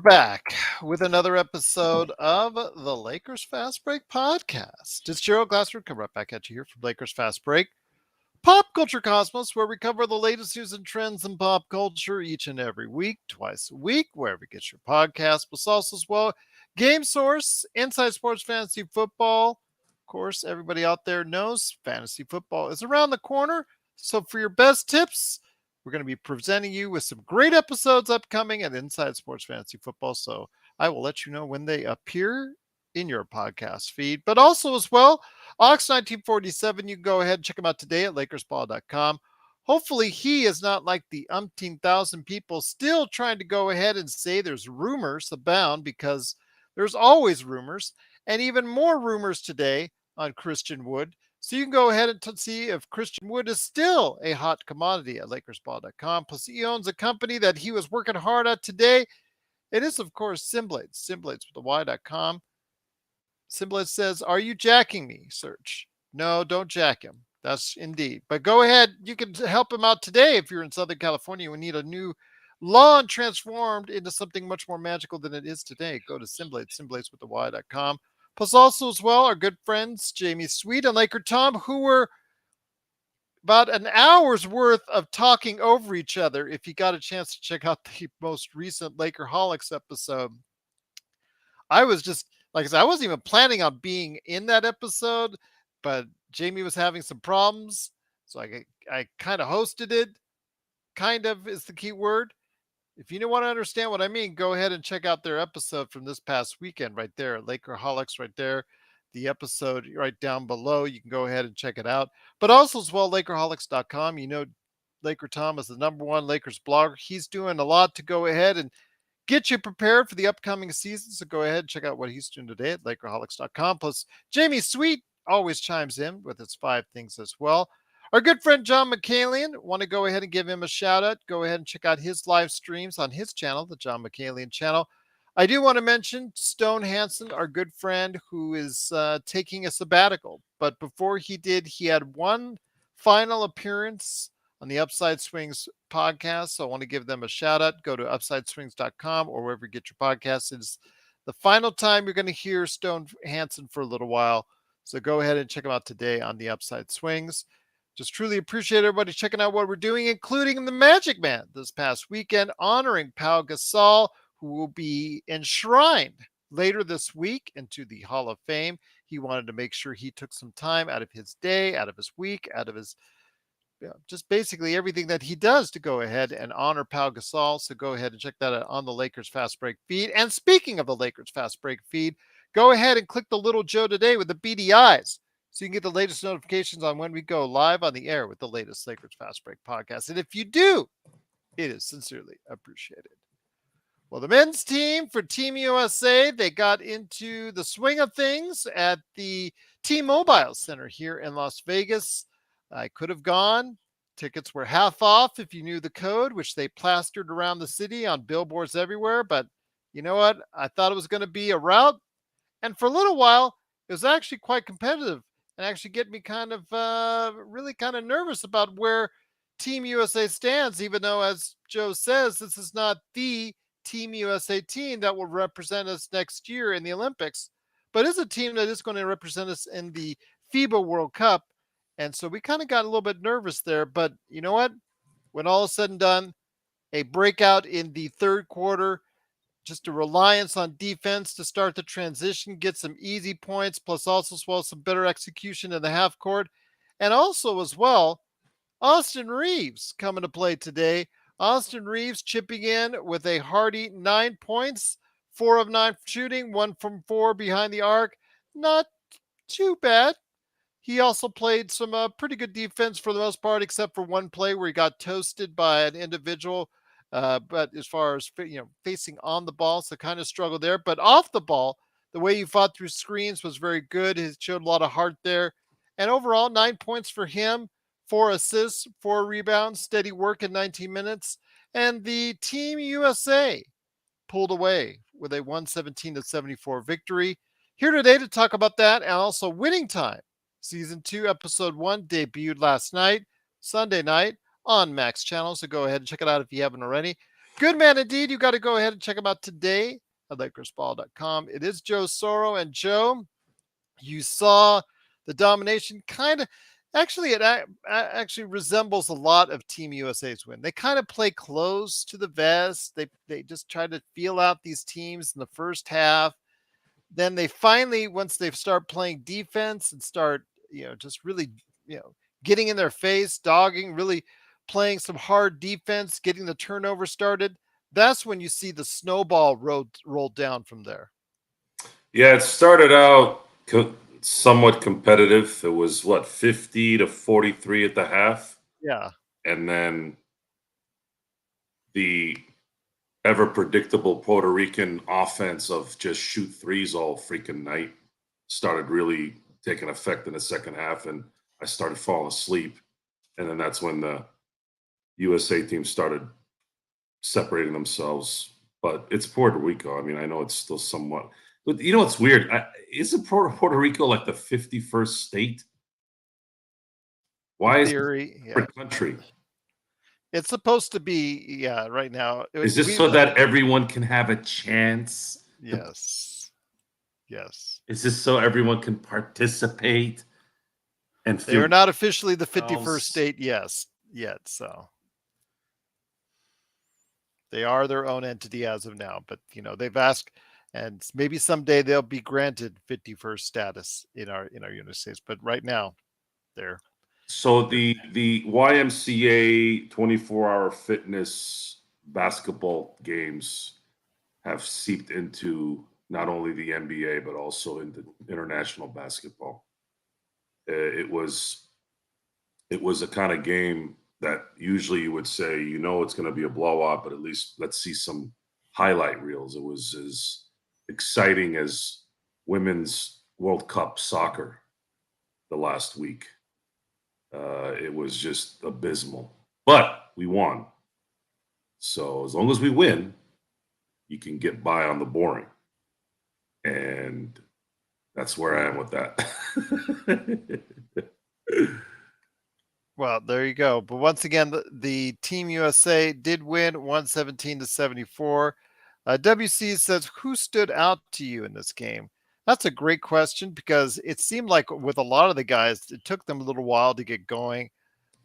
back with another episode of the Lakers Fast Break podcast. It's Gerald Glassford coming right back at you here from Lakers Fast Break, Pop Culture Cosmos, where we cover the latest news and trends in pop culture each and every week, twice a week, wherever you get your podcast. But also as well, Game Source, Inside Sports Fantasy Football. Of course, everybody out there knows fantasy football is around the corner. So for your best tips, we're going to be presenting you with some great episodes upcoming at Inside Sports Fantasy Football. So I will let you know when they appear in your podcast feed. But also as well, Ox 1947, you can go ahead and check him out today at LakersBall.com. Hopefully he is not like the umpteen thousand people still trying to go ahead and say there's rumors abound, because there's always rumors, and even more rumors today on Christian Wood. So you can go ahead and see if Christian Wood is still a hot commodity at LakersBall.com. Plus, he owns a company that he was working hard at today. It is, of course, Simblades. Simblades with the Y.com. Simblades says, "Are you jacking me?" Search. No, don't jack him. That's indeed. But go ahead. You can help him out today if you're in Southern California. We need a new lawn transformed into something much more magical than it is today. Go to Simblades, Simblades with the Y.com. Plus, also as well, our good friends Jamie Sweet and Laker Tom, who were about an hour's worth of talking over each other. If you got a chance to check out the most recent Lakerholics episode, I was just, like I said, I wasn't even planning on being in that episode, but Jamie was having some problems. So I kind of hosted it. Kind of is the key word. If you don't want to understand what I mean, go ahead and check out their episode from this past weekend right there. Lakerholics right there. The episode right down below. You can go ahead and check it out. But also as well, Lakerholics.com. You know, Laker Tom is the #1 Lakers blogger. He's doing a lot to go ahead and get you prepared for the upcoming season. So go ahead and check out what he's doing today at Lakerholics.com. Plus, Jamie Sweet always chimes in with his 5 things as well. Our good friend John McCalian, want to go ahead and give him a shout out. Go ahead and check out his live streams on his channel, the John McCalian channel. I do want to mention Stone Hansen, our good friend who is taking a sabbatical. But before he did, he had one final appearance on the Upside Swings podcast. So I want to give them a shout out. Go to upsideswings.com or wherever you get your podcasts. It's the final time you're going to hear Stone Hansen for a little while. So go ahead and check them out today on the Upside Swings. Just truly appreciate everybody checking out what we're doing, including the Magic Man this past weekend, honoring Pau Gasol, who will be enshrined later this week into the Hall of Fame. He wanted to make sure he took some time out of his day, out of his week, out of his just basically everything that he does to go ahead and honor Pau Gasol. So go ahead and check that out on the Lakers Fast Break feed. And speaking of the Lakers Fast Break feed, go ahead and click the little Joe today with the beady eyes, so you can get the latest notifications on when we go live on the air with the latest Lakers Fast Break podcast. And if you do, it is sincerely appreciated. Well, the men's team for Team USA, they got into the swing of things at the T-Mobile Center here in Las Vegas. I could have gone. Tickets were half off if you knew the code, which they plastered around the city on billboards everywhere. But you know what? I thought it was going to be a rout. And for a little while, it was actually quite competitive and actually get me kind of really kind of nervous about where Team USA stands, even though, as Joe says, this is not the Team USA team that will represent us next year in the Olympics, but is a team that is going to represent us in the FIBA World Cup. And so we kind of got a little bit nervous there. But you know what? When all is said and done, a breakout in the third quarter, just a reliance on defense to start the transition, get some easy points, plus also as well some better execution in the half court. And also as well, Austin Reaves coming to play today. Austin Reaves chipping in with a hearty 9 points, 4 of 9 shooting, 1 from 4 behind the arc. Not too bad. He also played some pretty good defense for the most part, except for one play where he got toasted by an individual. But as far as facing on the ball, so kind of struggled there. But off the ball, the way he fought through screens was very good. He showed a lot of heart there. And overall, 9 points for him, 4 assists, 4 rebounds, steady work in 19 minutes. And the Team USA pulled away with a 117-74 victory. Here today to talk about that and also Winning Time. Season 2, Episode 1 debuted last night, Sunday night, on Max Channel. So go ahead and check it out if you haven't already. Good man indeed. You got to go ahead and check them out today at LakersBall.com. It is Joe Soro. And Joe, you saw the domination kind of. Actually, it actually resembles a lot of Team USA's win. They kind of play close to the vest. They just try to feel out these teams in the first half. Then they finally, once they start playing defense and start, just really, getting in their face, dogging, really playing some hard defense, getting the turnover started. That's when you see the snowball rolled down from there. Yeah, it started out somewhat competitive. It was what, 50-43 at the half, Yeah. and then the ever predictable Puerto Rican offense of just shoot threes all freaking night started really taking effect in the second half, and I started falling asleep. And then that's when the USA team started separating themselves. But it's Puerto Rico. I mean, I know it's still somewhat. But you know what's weird? Isn't Puerto Rico like the 51st state? In Why is it theory, a yeah. different country? It's supposed to be, yeah, right now. Is this so that everyone can have a chance? Yes. Yes. Is this so everyone can participate and They feel are not officially the 51st themselves? state, yes, yet. So they are their own entity as of now. But, they've asked, and maybe someday they'll be granted 51st status in our United States. But right now, they're So the YMCA 24-hour fitness basketball games have seeped into not only the NBA but also into international basketball. It was a kind of game that usually you would say, it's going to be a blowout, but at least let's see some highlight reels. It was as exciting as women's World Cup soccer the last week. It was just abysmal, but we won. So as long as we win, you can get by on the boring. And that's where I am with that. well, there you go. But once again, the Team USA did win 117-74. WC says, who stood out to you in this game? That's a great question because it seemed like with a lot of the guys, it took them a little while to get going.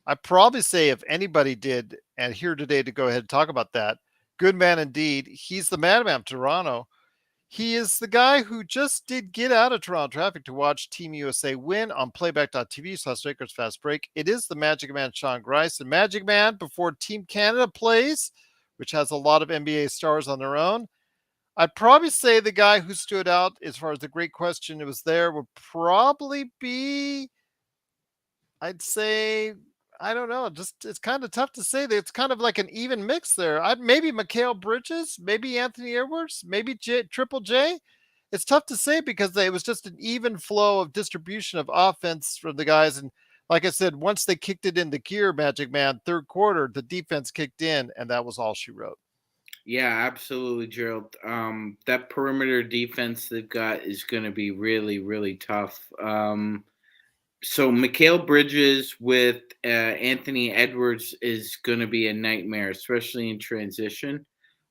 I'd probably say if anybody did, and here today to go ahead and talk about that, good man indeed. He's the madman of Toronto. He is the guy who just did get out of Toronto traffic to watch Team USA win on playback.tv/Lakers Fast Break. It is the Magic Man, Sean Grice. And Magic Man, before Team Canada plays, which has a lot of NBA stars on their own, I'd probably say the guy who stood out as far as the great question it was there would probably be, I'd say, I don't know. Just it's kind of tough to say that it's kind of like an even mix there. I'd maybe Mikal Bridges, maybe Anthony Edwards, maybe Triple J. It's tough to say because it was just an even flow of distribution of offense from the guys. And like I said, once they kicked it into gear, Magic Man, third quarter, the defense kicked in, and that was all she wrote. Yeah, absolutely, Gerald. That perimeter defense they've got is going to be really, really tough. So Mikal Bridges with Anthony Edwards is going to be a nightmare, especially in transition.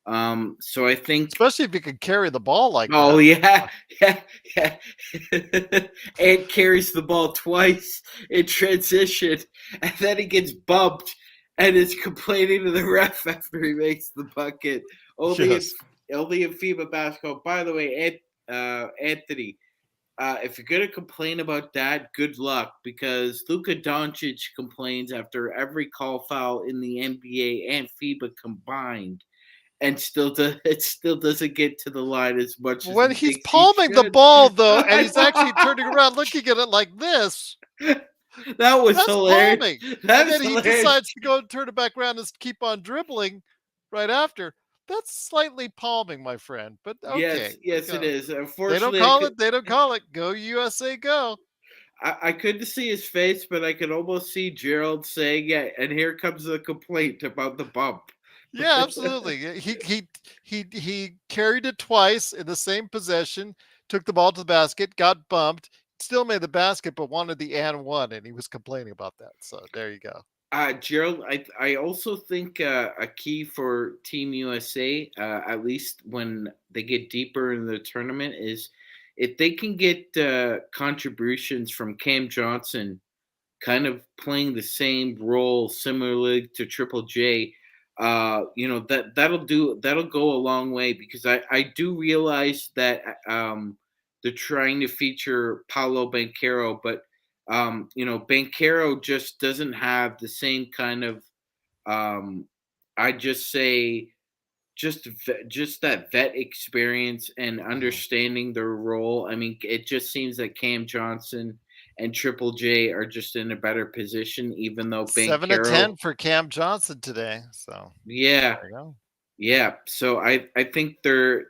So I think, especially if you could carry the ball like oh that. yeah, Ant carries the ball twice in transition, and then he gets bumped and is complaining to the ref after he makes the bucket. Only in FIBA basketball. By the way, Anthony, if you're gonna complain about that, good luck, because Luka Doncic complains after every call foul in the NBA and FIBA combined, and it still doesn't get to the line as much as when he's palming the ball though, and he's actually turning around looking at it like this. That was hilarious. Palming. And then he decides to go and turn it back around and keep on dribbling right after. That's slightly palming, my friend. But okay. Yes, it is. Unfortunately, they don't call it. Go USA, go. I couldn't see his face, but I could almost see Gerald saying, "Yeah," and here comes the complaint about the bump. Yeah, absolutely. He carried it twice in the same possession, took the ball to the basket, got bumped, still made the basket, but wanted the and one, and he was complaining about that. So there you go. Gerald, I also think a key for Team USA, at least when they get deeper in the tournament, is if they can get contributions from Cam Johnson, kind of playing the same role similarly to Triple J. That'll go a long way, because I do realize that they're trying to feature Paulo Banchero, but Banchero just doesn't have the same kind of I just say just that vet experience and Mhm. understanding their role. I mean, it just seems that Cam Johnson and Triple J are just in a better position, even though 7 of Banchero, 10 for Cam Johnson today. So yeah, there you go. yeah. So I think the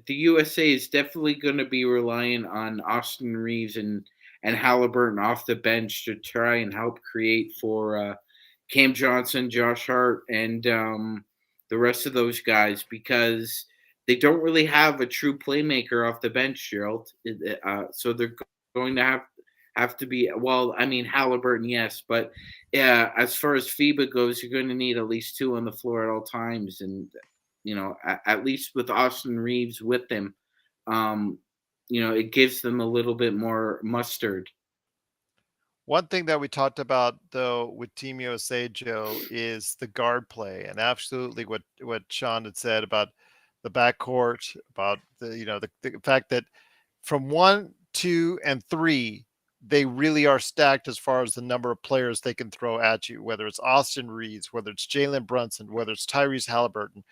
USA is definitely going to be relying on Austin Reaves and Halliburton off the bench to try and help create for Cam Johnson, Josh Hart, and the rest of those guys, because they don't really have a true playmaker off the bench, Gerald. So they're going to have to be, well. I mean, Halliburton, yes, but yeah, as far as FIBA goes, you're going to need at least two on the floor at all times, and at least with Austin Reaves with them, um, it gives them a little bit more mustard. One thing that we talked about though with Team USA, Joe, is the guard play, and absolutely what Sean had said about the backcourt, about the fact that from 1, 2, and 3, they really are stacked as far as the number of players they can throw at you, whether it's Austin Reeves, whether it's Jalen Brunson, whether it's Tyrese Halliburton,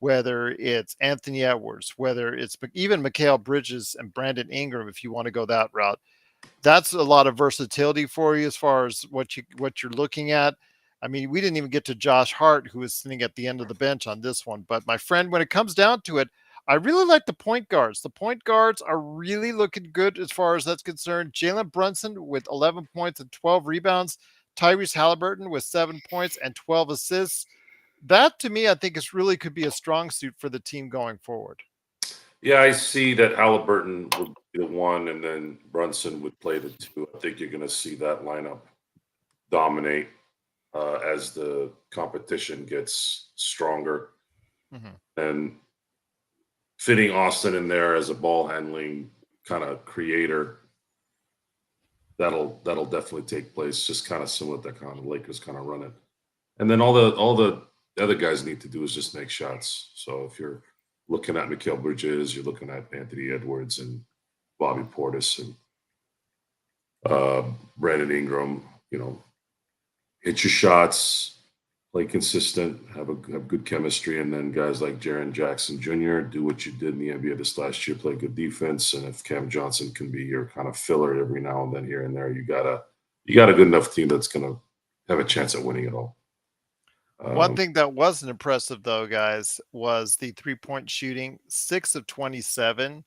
whether it's Anthony Edwards, whether it's even Mikal Bridges and Brandon Ingram, if you want to go that route. That's a lot of versatility for you as far as what you're looking at. I mean, we didn't even get to Josh Hart, who was sitting at the end of the bench on this one. But my friend, when it comes down to it, I really like the point guards. The point guards are really looking good as far as that's concerned. Jalen Brunson with 11 points and 12 rebounds. Tyrese Halliburton with 7 points and 12 assists. That to me, I think is really could be a strong suit for the team going forward. Yeah, I see that Halliburton would be the one, and then Brunson would play the two. I think you're going to see that lineup dominate as the competition gets stronger, Mhm. and fitting Austin in there as a ball handling kind of creator. That'll definitely take place. Just kind of similar to kind of Lakers kind of run it, and then all the other guys need to do is just make shots. So if you're looking at Mikal Bridges, you're looking at Anthony Edwards and Bobby Portis and Brandon Ingram. Hit your shots, play consistent, have good chemistry, and then guys like Jaren Jackson Jr. do what you did in the NBA this last year, play good defense. And if Cam Johnson can be your kind of filler every now and then here and there, you got a good enough team that's gonna have a chance at winning it all. One Um, thing that wasn't impressive though, guys, was the three-point shooting. 6 of 27.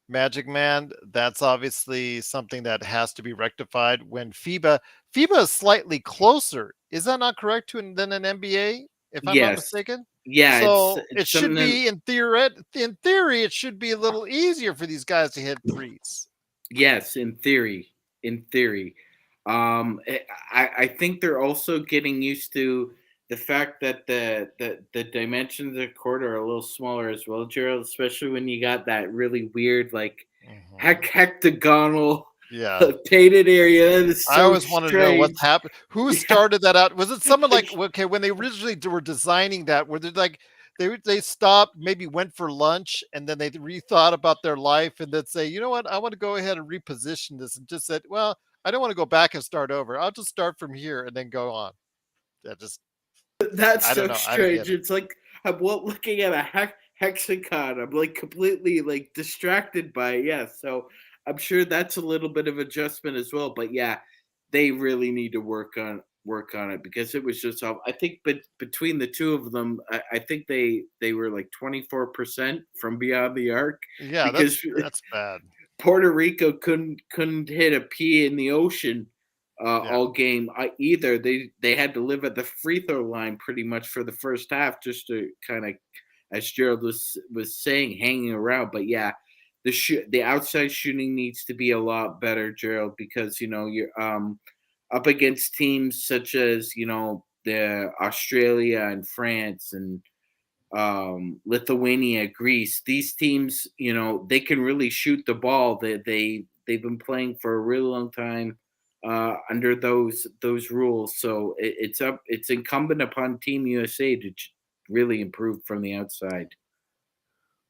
Magic Man, that's obviously something that has to be rectified when FIBA is slightly closer. Is that not correct than an NBA, if I'm not Yes, mistaken? yeah, So it it's should something. be in theory, it should be a little easier for these guys to hit threes. Yes, in theory. In theory. I think they're also getting used to the fact that the dimensions of the court are a little smaller as well, Gerald, especially when you got that really weird, like, Mhm. hectagonal Yeah. painted area. That is I so always wanted to know what's strange. happened. Who Yeah. started that out? Was it someone like okay when they originally were designing that? Were they like they stopped, maybe went for lunch, and then they rethought about their life, and then say, you know what, I want to go ahead and reposition this, and just said, well, I don't want to go back and start over. I'll just start from here and then go on. That just That's I don't so know. I don't get strange. it. It's like I'm looking at a hexagon. I'm like completely like distracted by it. Yeah. So I'm sure that's a little bit of adjustment as well. But yeah, they really need to work on it, because it was just I think, but between the two of them, I think they were like 24% from beyond the arc, Yeah, because that's bad. Puerto Rico couldn't hit a pea in the ocean Yeah. all game either. They had to live at the free throw line pretty much for the first half, just to kind of, as Gerald was saying, hanging around. But yeah, the outside shooting needs to be a lot better, Gerald, because you're up against teams such as the Australia and France and Lithuania, Greece. These teams, they can really shoot the ball. They've been playing for a really long time under those rules. So it's incumbent upon Team USA to really improve from the outside.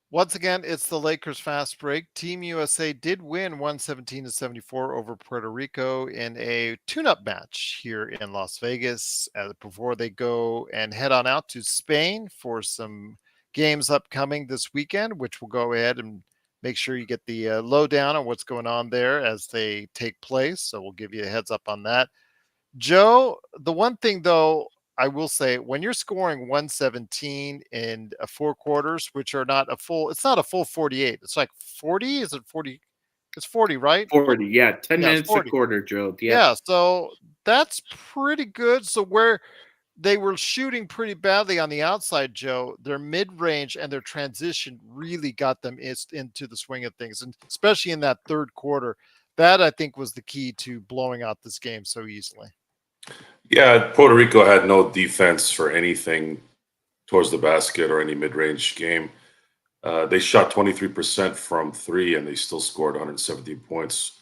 Once again, it's the Lakers fast break. Team USA did win 117-74 over Puerto Rico in a tune-up match here in Las Vegas before they go and head on out to Spain for some games upcoming this weekend, which we'll go ahead and make sure you get the lowdown on what's going on there as they take place. So we'll give you a heads up on that. Joe, the one thing though, I will say when you're scoring 117 in 4 quarters, which are not a full, it's not a full 48. It's like 40. Is it 40? It's 40, right? 40, yeah, 10 Yeah, it's minutes a 40. quarter, Joe. Yep. Yeah, so that's pretty good. So where they were shooting pretty badly on the outside, Joe, their mid-range and their transition really got them into the swing of things, and especially in that third quarter. That I think was the key to blowing out this game so easily. Yeah, Puerto Rico had no defense for anything towards the basket or any mid-range game. They shot 23% from three, and they still scored 117 points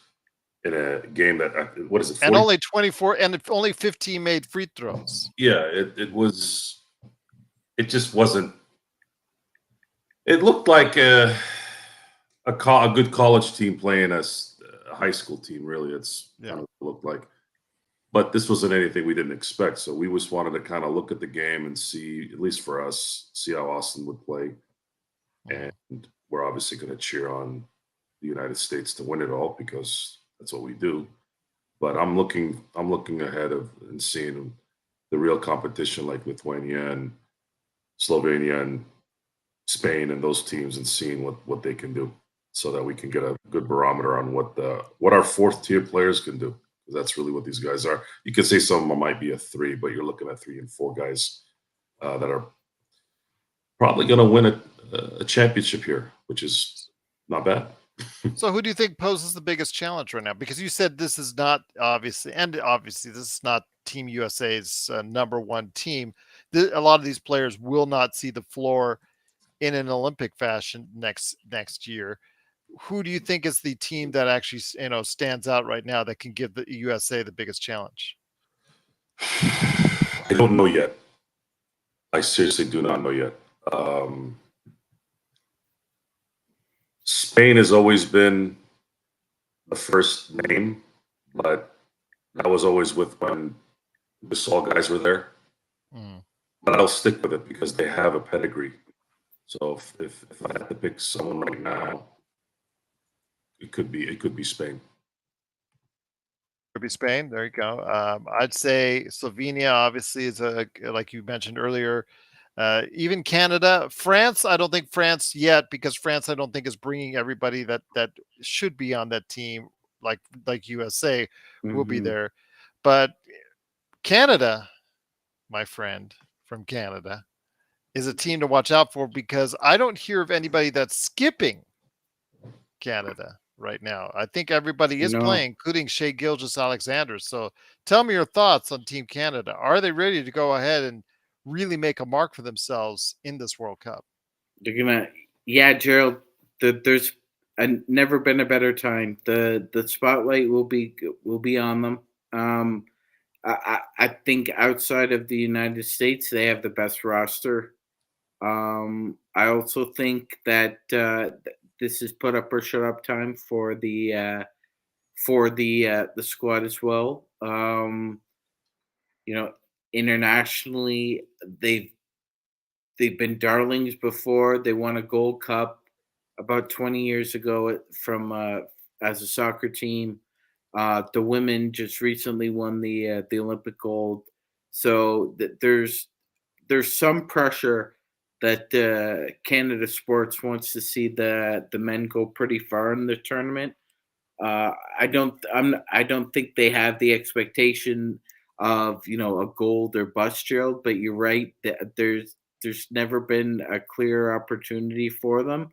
in a game that what is it? 40? And only 24, and only 15 made free throws. Yeah, it was. It just wasn't. It looked like a good college team playing a high school team. Really, it's kind of looked like. But this wasn't anything we didn't expect. So we just wanted to kind of look at the game and see, at least for us, see how Austin would play. And we're obviously going to cheer on the United States to win it all because that's what we do. But I'm looking ahead of and seeing the real competition like Lithuania and Slovenia and Spain and those teams and seeing what they can do so that we can get a good barometer on what our fourth tier players can do. That's really what these guys are. You could say some of them might be a 3, but you're looking at 3 and 4 guys that are probably going to win a championship here, which is not bad. So who do you think poses the biggest challenge right now? Because you said this is not obviously this is not Team USA's number one team. A lot of these players will not see the floor in an Olympic fashion next year. Who do you think is the team that actually stands out right now that can give the USA the biggest challenge? I don't know yet. I seriously do not know yet. Spain has always been the first name, but that was always with when the Gasol guys were there. But I'll stick with it because they have a pedigree. So if I had to pick someone right now, it could be Spain. Could be Spain. There you go. I'd say Slovenia obviously is like you mentioned earlier. Even Canada, France. I don't think France yet because France I don't think is bringing everybody that should be on that team like USA will be there. But Canada, my friend from Canada, is a team to watch out for because I don't hear of anybody that's skipping Canada right now. I think everybody is playing, including Shai Gilgeous-Alexander. So tell me your thoughts on Team Canada. Are they ready to go ahead and really make a mark for themselves in this World Cup? They're gonna, yeah, Gerald. There's never been a better time. The spotlight will be on them. I think outside of the United States, they have the best roster. I also think that this is put up or shut up time for the squad as well. Internationally, they've been darlings before. They won a Gold Cup about 20 years ago from as a soccer team. The women just recently won the Olympic gold. So there's some pressure that Canada Sports wants to see the men go pretty far in the tournament. I don't think they have the expectation of a gold or bust, Gerald. But you're right. There's never been a clear opportunity for them,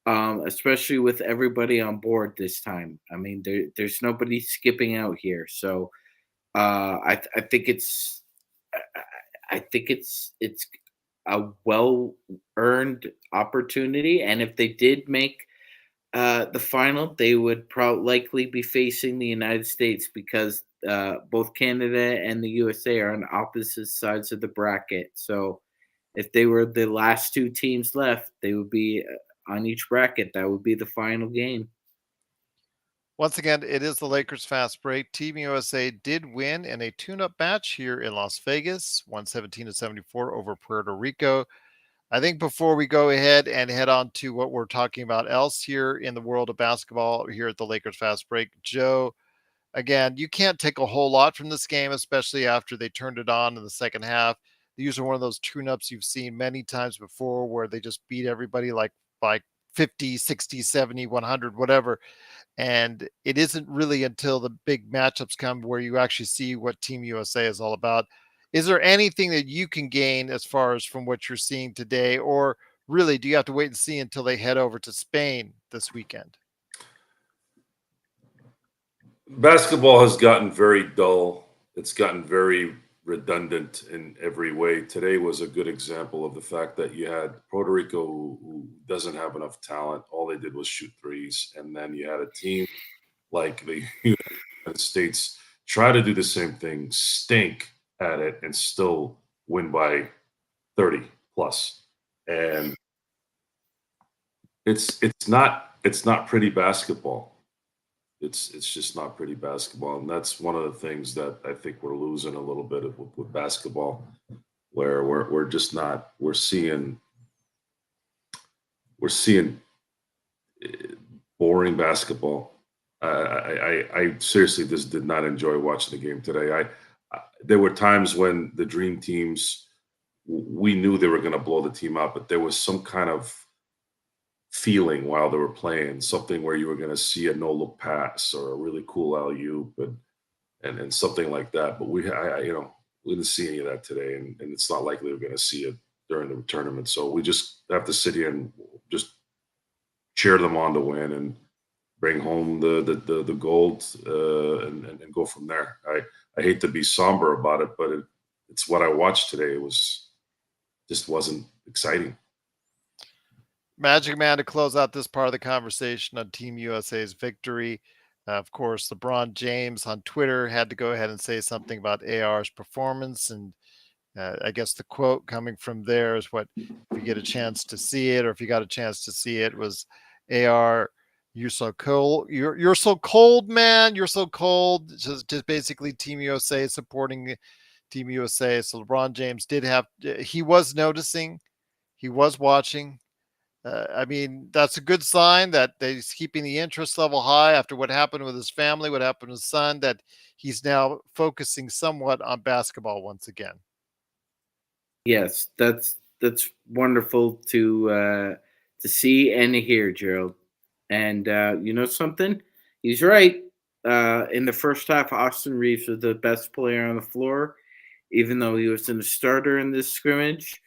especially with everybody on board this time. I mean, there's nobody skipping out here. So I think it's a well earned opportunity, and if they did make the final, they would likely be facing the United States because both Canada and the USA are on opposite sides of the bracket. So if they were the last two teams left, they would be on each bracket. That would be the final game. Once again, it is the Lakers fast break. Team USA did win in a tune-up match here in Las Vegas, 117-74 over Puerto Rico. I think before we go ahead and head on to what we're talking about else here in the world of basketball here at the Lakers fast break, Joe, again, you can't take a whole lot from this game, especially after they turned it on in the second half. These are one of those tune-ups you've seen many times before where they just beat everybody like by 50, 60, 70, 100, whatever. And it isn't really until the big matchups come where you actually see what Team USA is all about. Is there anything that you can gain as far as from what you're seeing today? Or really, do you have to wait and see until they head over to Spain this weekend? Basketball has gotten very dull. It's gotten very redundant in every way. Today was a good example of the fact that you had Puerto Rico, who doesn't have enough talent. All they did was shoot threes. And then you had a team like the United States try to do the same thing, stink at it, and still win by 30 plus. And it's not pretty basketball. It's just not pretty basketball, and that's one of the things that I think we're losing a little bit of with basketball, where we're just not we're seeing boring basketball. I seriously just did not enjoy watching the game today. There were times when the dream teams, we knew they were going to blow the team up, but there was some kind of feeling while they were playing, something where you were going to see a no look pass or a really cool alley-oop and something like that. But we didn't see any of that today, and it's not likely we're going to see it during the tournament. So we just have to sit here and just cheer them on to win and bring home the gold and go from there. I hate to be somber about it, but it's what I watched today. It just wasn't exciting. Magic Man to close out this part of the conversation on Team USA's victory. Of course, LeBron James on Twitter had to go ahead and say something about AR's performance. And I guess the quote coming from there is what, if you get a chance to see it, or if you got a chance to see it, was AR, you're so cold. You're so cold, man. You're so cold. Just basically Team USA supporting Team USA. So LeBron James he was noticing, he was watching. I mean, that's a good sign that he's keeping the interest level high after what happened with his family, what happened with his son, that he's now focusing somewhat on basketball once again. Yes, that's wonderful to see and to hear, Gerald. And you know something? He's right. In the first half, Austin Reaves was the best player on the floor, even though he was in the starter in this scrimmage.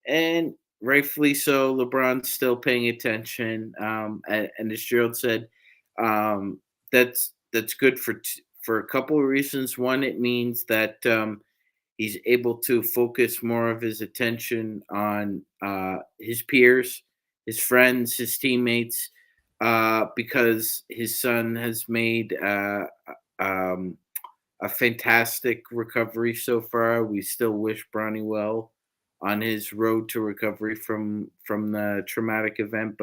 And rightfully so, LeBron's still paying attention. And as Gerald said, that's good for a couple of reasons. One, it means that he's able to focus more of his attention on his peers, his friends, his teammates, because his son has made a fantastic recovery so far. We still wish Bronny well on his road to recovery from the traumatic event,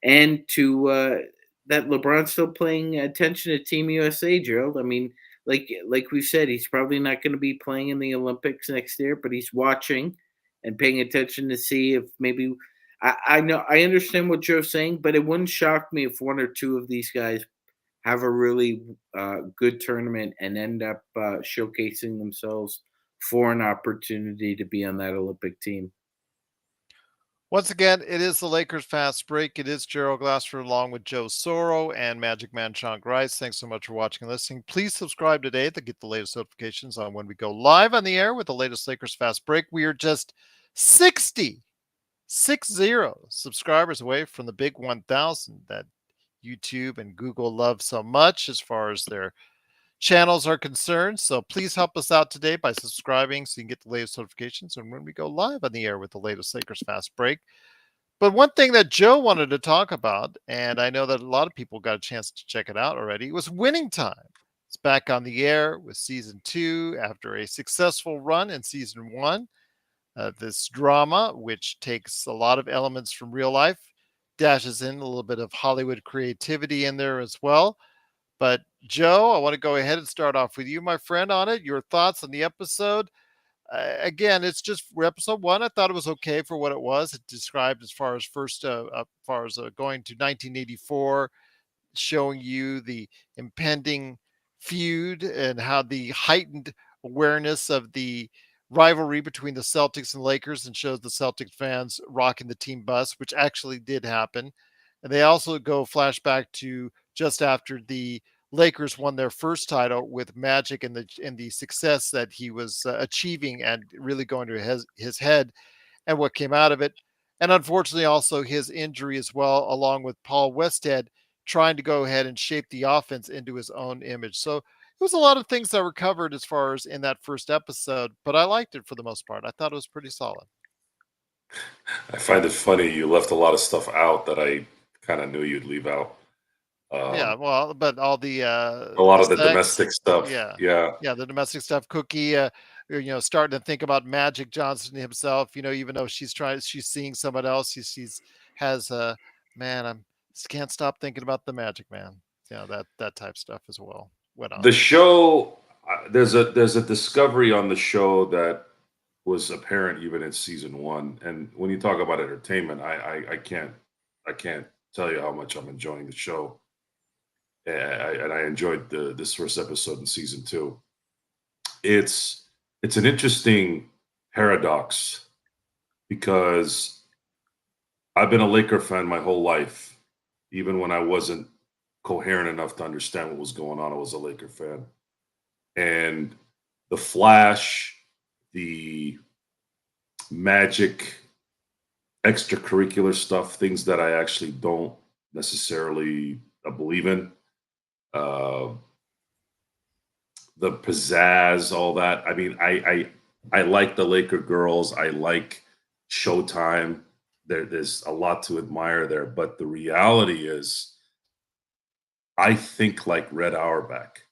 and to that LeBron's still paying attention to Team USA, Gerald. I mean, like we said, he's probably not going to be playing in the Olympics next year, but he's watching and paying attention to see if maybe. I know I understand what Joe's saying, but it wouldn't shock me if one or two of these guys have a really good tournament and end up showcasing themselves for an opportunity to be on that Olympic team. Once again, it is the Lakers fast break. It is Gerald Glassford along with Joe Soro and Magic Man Sean Grice. Thanks so much for watching and listening. Please subscribe today to get the latest notifications on when we go live on the air with the latest Lakers fast break. We are just 60 subscribers away from the big 1,000 that YouTube and Google love so much as far as their channels are concerned. So please help us out today by subscribing so you can get the latest notifications and when we go live on the air with the latest Lakers Fast Break. But one thing that Joe wanted to talk about, and I know that a lot of people got a chance to check it out already, was Winning Time. It's back on the air with season 2 after a successful run in season 1. This drama, which takes a lot of elements from real life, dashes in a little bit of Hollywood creativity in there as well. But Joe, I want to go ahead and start off with you, my friend, on it. Your thoughts on the episode. Again, it's just for episode 1. I thought it was okay for what it was. It described as far as going to 1984, showing you the impending feud and how the heightened awareness of the rivalry between the Celtics and Lakers, and shows the Celtics fans rocking the team bus, which actually did happen. And they also go flashback to just after the Lakers won their first title with Magic, and the success that he was achieving and really going to his head, and what came out of it. And unfortunately, also his injury as well, along with Paul Westhead trying to go ahead and shape the offense into his own image. So it was a lot of things that were covered as far as in that first episode, but I liked it for the most part. I thought it was pretty solid. I find it funny you left a lot of stuff out that I kind of knew you'd leave out. Yeah, well, but all the a lot of the sex, domestic stuff. yeah, the domestic stuff. Cookie, starting to think about Magic Johnson himself. Even though she's seeing someone else. She's has man, I'm just can't stop thinking about the Magic Man. That type stuff as well went on. The show, there's a discovery on the show that was apparent even in season 1. And when you talk about entertainment, I can't tell you how much I'm enjoying the show. And I enjoyed this first episode in season 2. It's an interesting paradox because I've been a Laker fan my whole life. Even when I wasn't coherent enough to understand what was going on, I was a Laker fan. And the Flash, the Magic, extracurricular stuff, things that I actually don't necessarily believe in. The pizzazz, all that. I mean, I like the Laker girls. I like Showtime. There's a lot to admire there. But the reality is, I think like Red Auerbach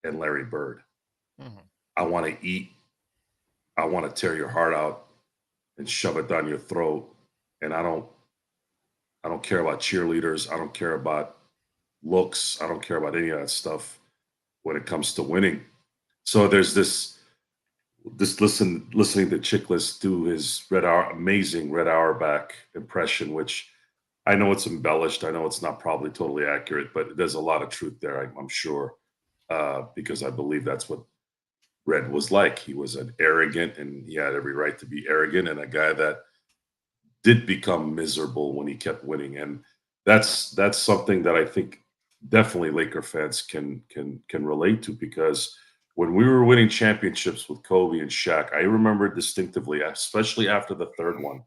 and Larry Bird. Mm-hmm. I want to eat. I want to tear your heart out and shove it down your throat. And I don't care about cheerleaders. I don't care about looks. I don't care about any of that stuff when it comes to winning. So there's this listening to Chickless do his amazing Red Auerbach impression, which I know it's embellished. I know it's not probably totally accurate, but there's a lot of truth there, I'm sure, because I believe that's what Red was like. He was an arrogant, and he had every right to be arrogant, and a guy that did become miserable when he kept winning. And that's something that I think definitely Laker fans can relate to, because when we were winning championships with Kobe and Shaq, I remember distinctively, especially after the third one,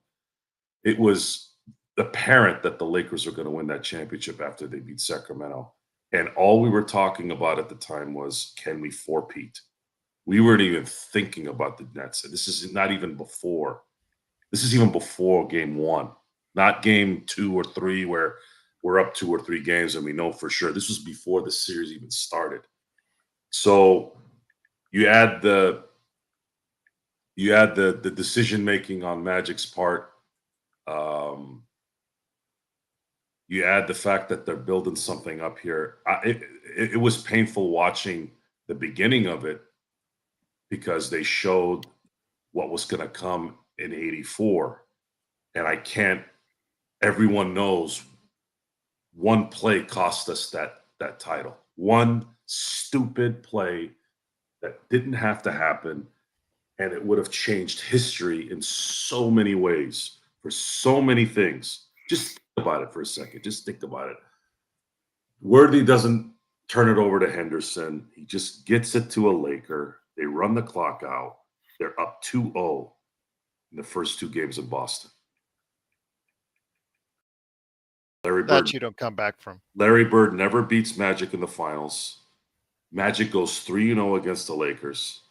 it was apparent that the Lakers were going to win that championship after they beat Sacramento. And all we were talking about at the time was, can we four-peat? We weren't even thinking about the Nets. And this is not even before. This is even before game 1, not game 2 or 3 where we're up 2 or 3 games and we know for sure. This was before the series even started. So you add the decision making on Magic's part. You add the fact that they're building something up here. It was painful watching the beginning of it, because they showed what was going to come in '84, and everyone knows one play cost us that title. One stupid play that didn't have to happen, and it would have changed history in so many ways for so many things. Just think about it for a second. Just think about it. Worthy doesn't turn it over to Henderson. He just gets it to a Laker. They run the clock out. They're up 2-0 in the first 2 games in Boston. Larry Bird, that you don't come back from. Larry Bird never beats Magic in the finals. Magic goes 3-0 against the Lakers.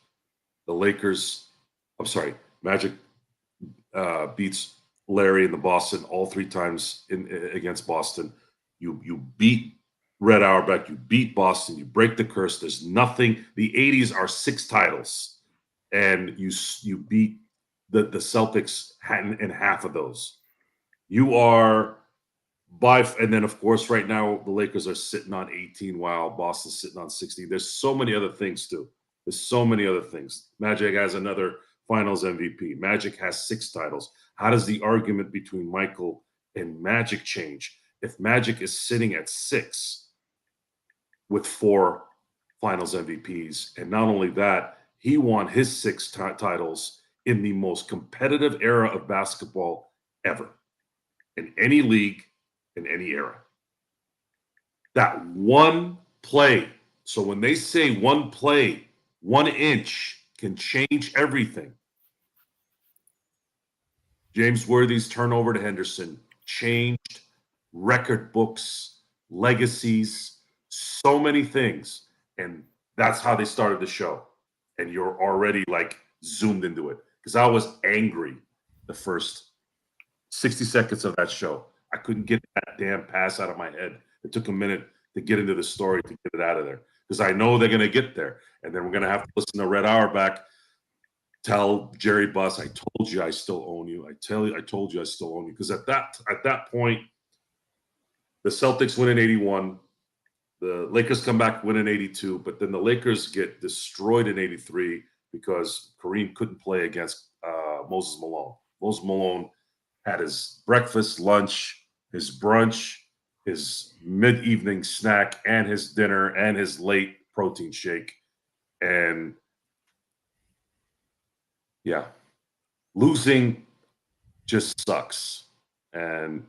Magic beats Larry and the Boston all 3 times against Boston. You beat Red Auerbach, you beat Boston, you break the curse. There's nothing. The 80s are 6 titles, and you beat the Celtics in half of those. You are and then of course right now the Lakers are sitting on 18 while Boston's sitting on 16. There's so many other things too. There's so many other things. Magic has another Finals MVP. Magic has 6 titles. How does the argument between Michael and Magic change if Magic is sitting at 6 with 4 Finals MVPs? And not only that, he won his 6 titles in the most competitive era of basketball ever, in any league, in any era. That one play. So when they say one play, 1 inch can change everything. James Worthy's turnover to Henderson changed record books, legacies, so many things. And that's how they started the show. And you're already like zoomed into it. Because I was angry the first 60 seconds of that show. I couldn't get that damn pass out of my head. It took a minute to get into the story to get it out of there. Because I know they're going to get there. And then we're going to have to listen to Red Auerbach tell Jerry Buss, I told you I still own you. I told you I still own you. Because at that point, the Celtics win in 81. The Lakers come back, win in 82. But then the Lakers get destroyed in 83 because Kareem couldn't play against Moses Malone. Moses Malone had his breakfast, lunch, his brunch, his mid-evening snack, and his dinner, and his late protein shake. And yeah, losing just sucks. And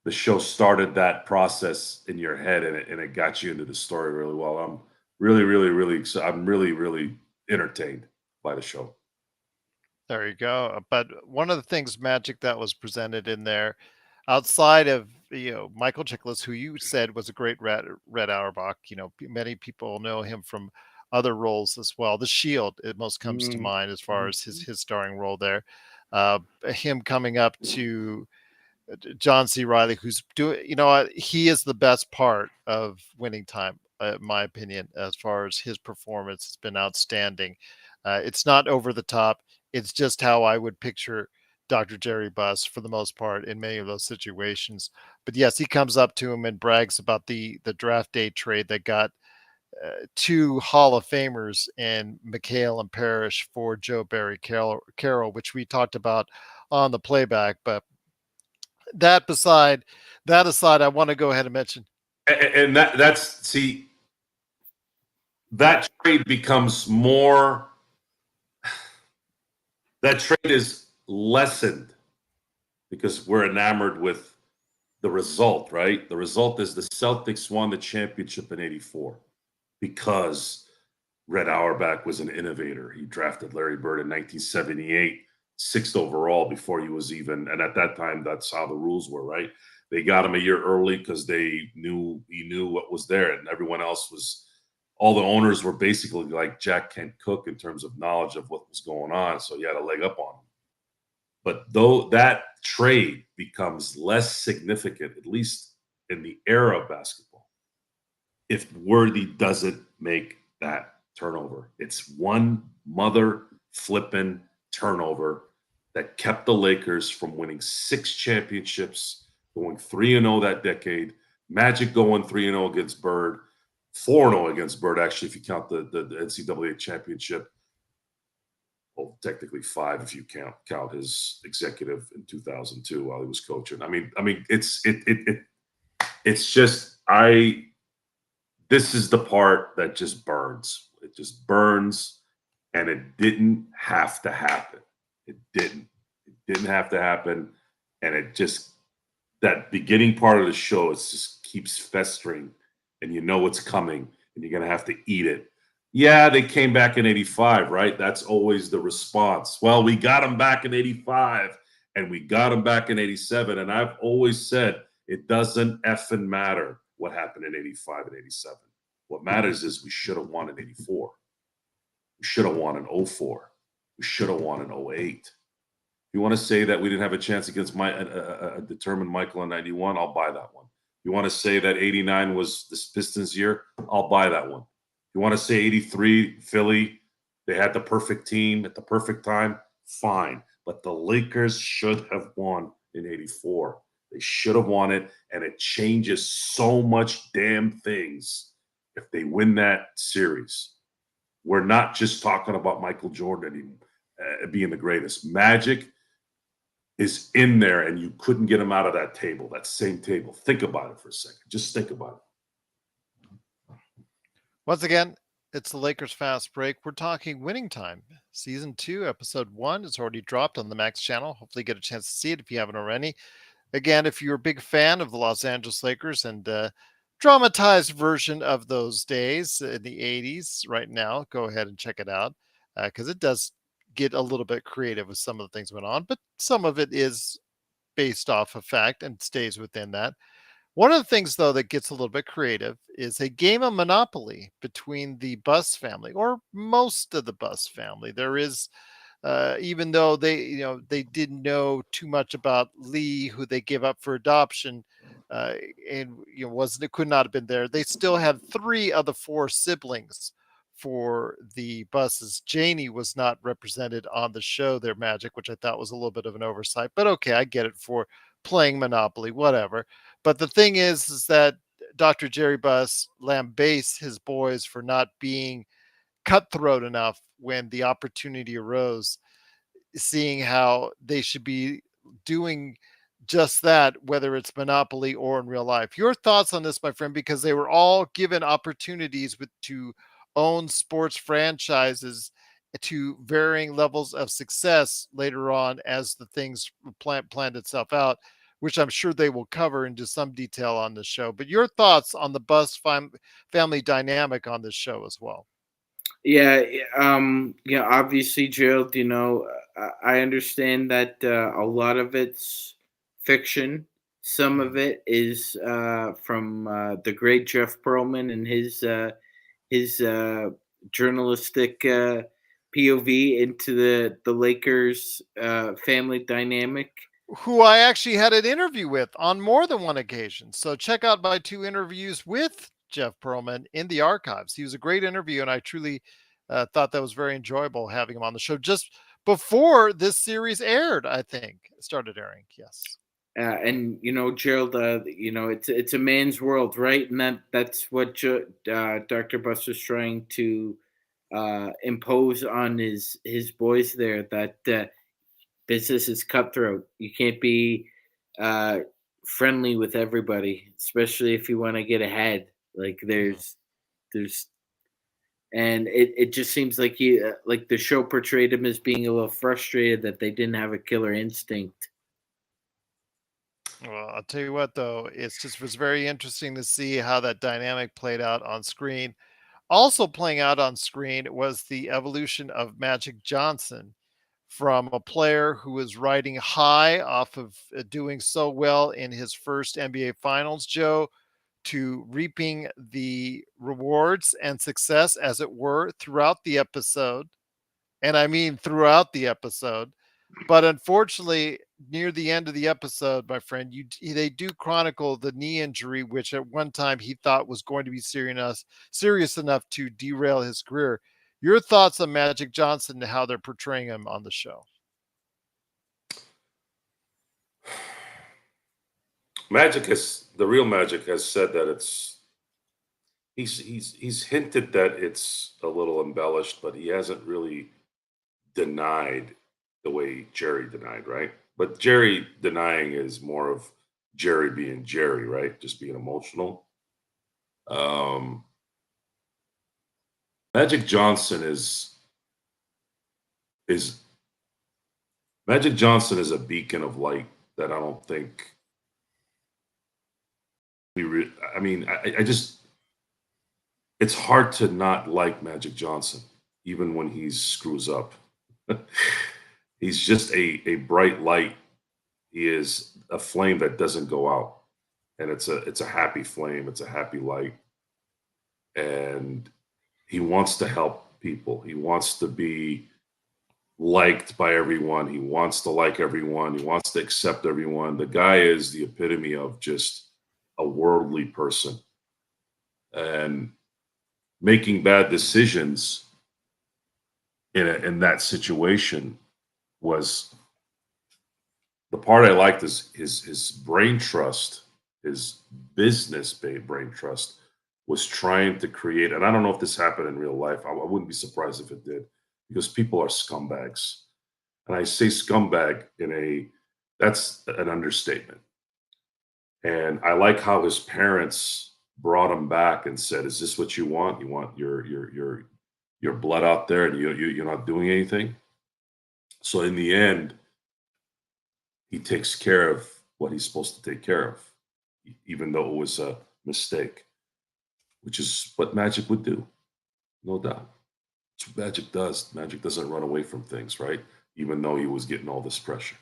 the show started that process in your head, and it got you into the story really well. I'm really excited. I'm really entertained by the show. There you go. But one of the things Magic that was presented in there, outside of Michael Chiklis, who you said was a great Red Auerbach, many people know him from other roles as well. The Shield, it most comes to mind as far as his starring role there. Him coming up to John C. Reilly, who's doing, he is the best part of Winning Time, in my opinion, as far as his performance. It's been outstanding. It's not over the top. It's just how I would picture Dr. Jerry Buss for the most part in many of those situations. But yes, he comes up to him and brags about the draft day trade that got 2 Hall of Famers in McHale and Parrish for Joe Barry Carroll, which we talked about on the playback. But that aside, I want to go ahead and mention. And that trade becomes more. That trade is lessened because we're enamored with the result, right? The result is the Celtics won the championship in 84 because Red Auerbach was an innovator. He drafted Larry Bird in 1978, 6th overall before he was even, and at that time, that's how the rules were, right? They got him a year early because he knew what was there, and everyone else all the owners were basically like Jack Kent Cooke in terms of knowledge of what was going on, so he had a leg up on him. But though that trade becomes less significant, at least in the era of basketball, if Worthy doesn't make that turnover. It's one mother flipping turnover that kept the Lakers from winning 6 championships, going 3-0 that decade. Magic going 3-0 against Bird, 4-0 against Bird, actually, if you count the NCAA championship. Well, technically 5 if you count his executive in 2002 while he was coaching. I mean, it's just this is the part that just burns. It just burns, and it didn't have to happen. It didn't have to happen, and it just, that beginning part of the show, it just keeps festering, and you know it's coming, and you're gonna have to eat it. Yeah, they came back in 85, right? That's always the response. Well, we got them back in 85, and we got them back in 87, and I've always said it doesn't effing matter what happened in 85 and 87. What matters is we should have won in 84. We should have won in 04. We should have won in 08. You want to say that we didn't have a chance against a determined Michael in 91? I'll buy that one. You want to say that 89 was the Pistons' year? I'll buy that one. You want to say 83 Philly, they had the perfect team at the perfect time? Fine. But the Lakers should have won in 84. They should have won it, and it changes so much damn things if they win that series. We're not just talking about Michael Jordan anymore, being the greatest. Magic is in there, and you couldn't get him out of that table, that same table. Think about it for a second. Just think about it. Once again, it's the Lakers Fast Break. We're talking Winning Time. Season 2, Episode 1 is already dropped on the Max channel. Hopefully get a chance to see it if you haven't already. Again, if you're a big fan of the Los Angeles Lakers and dramatized version of those days in the 80s right now, go ahead and check it out because it does get a little bit creative with some of the things that went on, but some of it is based off of fact and stays within that. One of the things, though, that gets a little bit creative is a game of Monopoly between the Buss family, or most of the Buss family. There is, even though they didn't know too much about Lee, who they gave up for adoption, and could not have been there. They still had 3 of the 4 siblings for the Busses. Janie was not represented on the show, their Magic, which I thought was a little bit of an oversight. But okay, I get it for playing Monopoly, whatever. But the thing is that Dr. Jerry Buss lambastes his boys for not being cutthroat enough when the opportunity arose, seeing how they should be doing just that, whether it's Monopoly or in real life. Your thoughts on this, my friend, because they were all given opportunities to own sports franchises to varying levels of success later on as the things planned itself out, which I'm sure they will cover into some detail on the show. But your thoughts on the Buss family dynamic on this show as well. Yeah, obviously, Gerald, I understand that a lot of it's fiction. Some of it is from the great Jeff Pearlman and his journalistic POV into the Lakers family dynamic. Who I actually had an interview with on more than one occasion. So check out my 2 interviews with Jeff Pearlman in the archives. He was a great interview, and I truly thought that was very enjoyable having him on the show just before this series aired, I think. It started airing, yes. And Gerald, it's a man's world, right? And that's what Dr. Buss was trying to impose on his boys there. That business is cutthroat. You can't be friendly with everybody, especially if you want to get ahead. Like there's, and it just seems like like the show portrayed him as being a little frustrated that they didn't have a killer instinct. Well, I'll tell you what, though, was very interesting to see how that dynamic played out on screen. Also playing out on screen was the evolution of Magic Johnson from a player who was riding high off of doing so well in his first NBA Finals, Joe, to reaping the rewards and success, as it were, throughout the episode. And I mean throughout the episode. But unfortunately, near the end of the episode, my friend, they do chronicle the knee injury, which at one time he thought was going to be serious enough to derail his career. Your thoughts on Magic Johnson and how they're portraying him on the show? The real Magic has said that he's hinted that it's a little embellished, but he hasn't really denied the way Jerry denied, right? But Jerry denying is more of Jerry being Jerry, right? Just being emotional. Magic Johnson is Magic Johnson is a beacon of light that I don't think I just, it's hard to not like Magic Johnson, even when he screws up. He's just a bright light. He is a flame that doesn't go out, and it's a happy flame. It's a happy light. and he wants to help people. He wants to be liked by everyone. He wants to like everyone. He wants to accept everyone. The guy is the epitome of just a worldly person, and making bad decisions in that situation was the part I liked. Is his brain trust, his business brain trust, was trying to create. And I don't know if this happened in real life. I wouldn't be surprised if it did, because people are scumbags, and I say scumbag that's an understatement. And I like how his parents brought him back and said, "Is this what you want? You want your blood out there, and you're not doing anything?" So in the end, he takes care of what he's supposed to take care of, even though it was a mistake, which is what magic would do, no doubt. It's what magic does. Magic doesn't run away from things, right? Even though he was getting all this pressure.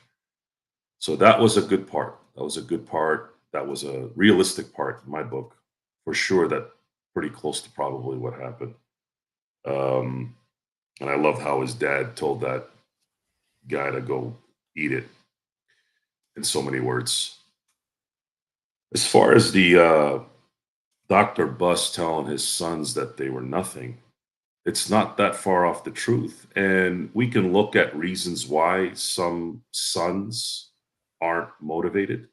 So that was a good part. That was a good part. That was a realistic part in my book, for sure. That pretty close to probably what happened. And I love how his dad told that guy to go eat it, in so many words. As far as the Dr. Buss telling his sons that they were nothing, it's not that far off the truth. And we can look at reasons why some sons aren't motivated.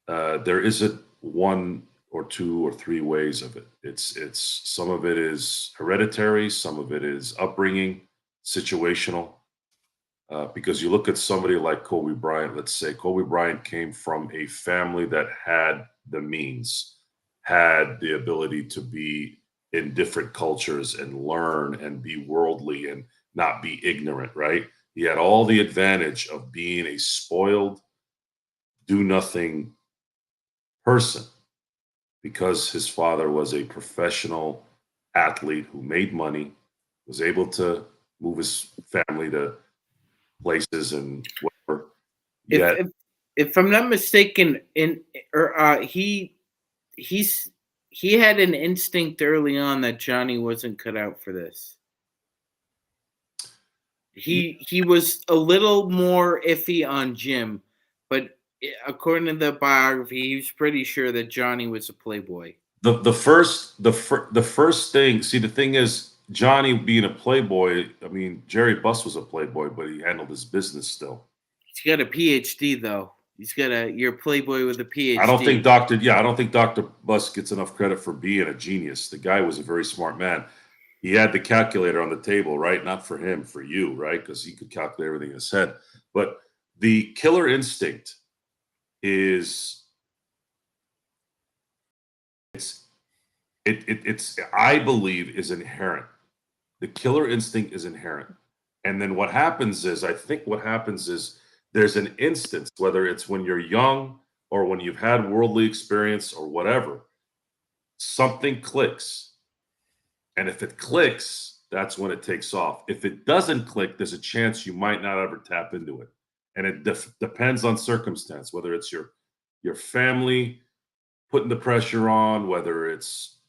There isn't one or two or three ways of it. It's some of it is hereditary, some of it is upbringing, situational. Because you look at somebody like Kobe Bryant. Let's say Kobe Bryant came from a family that had the means, had the ability to be in different cultures and learn and be worldly and not be ignorant, right? He had all the advantage of being a spoiled, do nothing person, because his father was a professional athlete who made money, was able to move his family to places and whatever. If Yet, if I'm not mistaken, he had an instinct early on that Johnny wasn't cut out for this. He was a little more iffy on Jim, but according to the biography, he was pretty sure that Johnny was a playboy. the first thing. See, the thing is, Johnny being a playboy. I mean, Jerry Buss was a playboy, but he handled his business still. He's got a PhD though. You're a playboy with a PhD. I don't think Dr. Buss gets enough credit for being a genius. The guy was a very smart man. He had the calculator on the table, right? Not for him, for you, right? Because he could calculate everything in his head. But the killer instinct is it's I believe is inherent. The killer instinct is inherent. And then what happens is, I think what happens is, there's an instance, whether it's when you're young or when you've had worldly experience or whatever, something clicks. And if it clicks, that's when it takes off. If it doesn't click, there's a chance you might not ever tap into it. And it depends on circumstance, whether it's your family putting the pressure on, whether it's